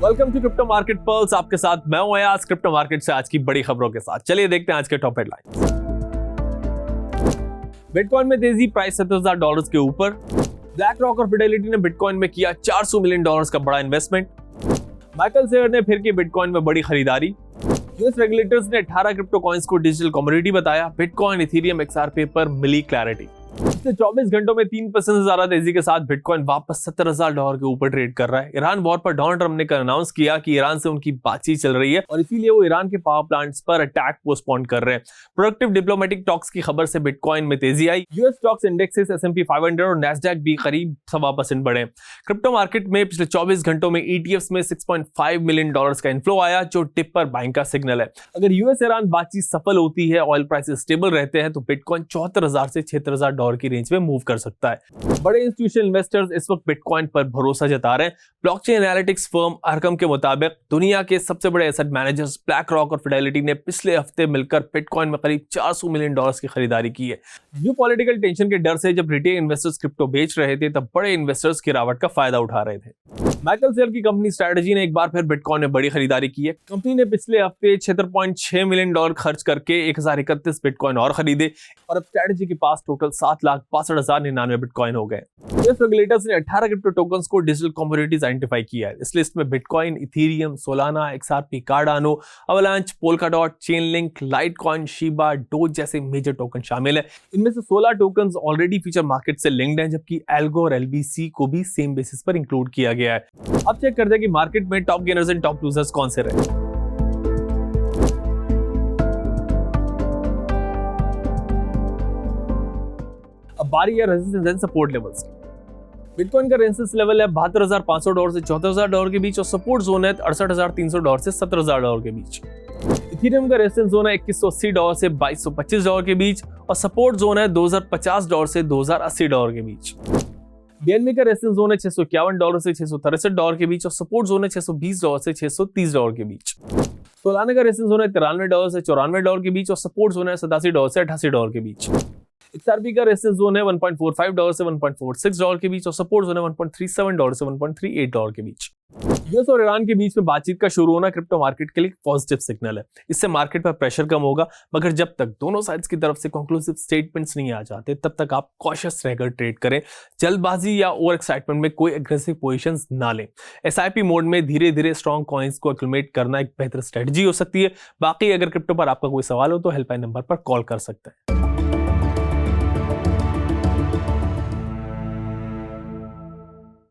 Welcome to crypto market pulse. आपके साथ मैं हूं अयाज, क्रिप्टो मार्केट से आज की बड़ी खबरों के साथ। चलिए देखते हैं आज के टॉप हेडलाइंस। बिटकॉइन में तेजी, प्राइस $70,000 के ऊपर। ब्लैक रॉक और फिडेलिटी ने बिटकॉइन में किया $400 मिलियन का बड़ा इन्वेस्टमेंट। माइकल सेयर ने फिर की बिटकॉइन में बड़ी खरीदारी। यूएस रेगुलेटर्स ने 18 क्रिप्टो कॉइन्स को डिजिटल कमोडिटी बताया। बिटकॉइन, इथेरियम, XRP पर मिली क्लैरिटी। पिछले 24 घंटों में 3% से ज्यादा तेजी के साथ बिटकॉइन वापस $70,000 के ऊपर ट्रेड कर रहा है। ईरान वॉर पर डोनाल्ड ट्रंप ने अनाउंस किया कि ईरान से उनकी बातचीत चल रही है और इसीलिए वो ईरान के पावर प्लांट्स पर अटैक पोस्टपोन कर रहे हैं। प्रोडक्टिव डिप्लोमेटिक टॉक्स की खबर से बिटकॉइन में तेजी आई। यूएस स्टॉक्स इंडेक्सेस S&P 500 और नैस्डैक भी करीब 1.25% बढ़े। क्रिप्टो मार्केट में पिछले 24 घंटों में ETFs में $6.5 मिलियन का इन्फ्लो आया, जो टिप पर बाइंग का सिग्नल है। अगर यूएस ईरान बातचीत सफल होती है, ऑयल प्राइसेस स्टेबल रहते हैं, तो बिटकॉइन $74,000 से $76,000 की रेंज में मूव कर सकता है। बड़े इंस्टीट्यूशनल इन्वेस्टर्स इस वक्त बिटकॉइन पर भरोसा जता रहे हैं। ब्लॉकचेन एनालिटिक्स फर्म अरकम के मुताबिक दुनिया के सबसे बड़े एसेट मैनेजर्स ब्लैक रॉक और फिडेलिटी ने पिछले हफ्ते मिलकर बिटकॉइन में करीब $400 मिलियन की खरीदारी की है। जियोपॉलिटिकल टेंशन के डर से जब रिटेल इन्वेस्टर्स क्रिप्टो बेच रहे थे, तब बड़े इन्वेस्टर्स गिरावट का फायदा उठा रहे थे। माइकल सेयर की कंपनी स्ट्रैटेजी ने एक बार फिर बिटकॉइन में बड़ी खरीदारी की है। कंपनी ने पिछले हफ्ते $76.6 मिलियन खर्च करके 1031 बिटकॉइन और खरीदे और अब स्ट्रैटेजी के पास टोटल 7,62,099 बिटकॉइन हो गए। यूएस रेगुलेटर्स ने 18 क्रिप्टो टोकन्स को डिजिटल कमोडिटीज आइडेंटिफाई किया है। इस लिस्ट में bitcoin, Ethereum, Solana, XRP, Cardano, avalanche, Polkadot, Chainlink, Litecoin, Shiba, dose जैसे मेजर टोकन शामिल है। इनमें से 16 टोकन्स ऑलरेडी फ्यूचर मार्केट से लिंक्ड हैं, जबकि एल्गो और LBC को भी सेम बेसिस पर इंक्लूड किया गया है। अब चेक करते हैं कि मार्केट में top gainers and top losers कौन से रहे। अब बारी है रेजिस्टेंस एंड सपोर्ट लेवल्स की। बिटकॉइन का रेजिस्टेंस लेवल है $72,500 से $74,000 के बीच और सपोर्ट जोन है $68,300 से $17,000 के बीच। इथेरियम का रेजिस्टेंस जोन है $2180 से $2225 के बीच और सपोर्ट जोन है $2050 से $2080 के बीच। BNB का रेजिस्टेंस जोन है $651 से $663 के बीच और सपोर्ट जोन है $620 से $630 के बीच। सोलाना का रेजिस्टेंस जोन है $93 से $94 के बीच और सपोर्ट जोन है $87 से $88 के बीच। XRP का रेजिस्टेंस जोन है $1.45 से $1.46 के बीच और सपोर्ट जोन है $1.37 से $1.38 के बीच। यूएस और ईरान के बीच में बातचीत का शुरू होना क्रिप्टो मार्केट के लिए पॉजिटिव सिग्नल है। इससे मार्केट पर प्रेशर कम होगा, मगर जब तक दोनों साइड्स की तरफ से कंक्लूसिव स्टेटमेंट्स नहीं आ जाते, तब तक आप कॉशियस रहकर ट्रेड करें। जल्दबाजी या ओवर एक्साइटमेंट में कोई एग्रेसिव पोजीशंस ना लें। SIP मोड में धीरे धीरे स्ट्रॉन्ग कॉइन्स को एक्यूमुलेट करना एक बेहतर स्ट्रेटजी हो सकती है। बाकी अगर क्रिप्टो पर आपका कोई सवाल हो तो हेल्पलाइन नंबर पर कॉल कर सकते हैं।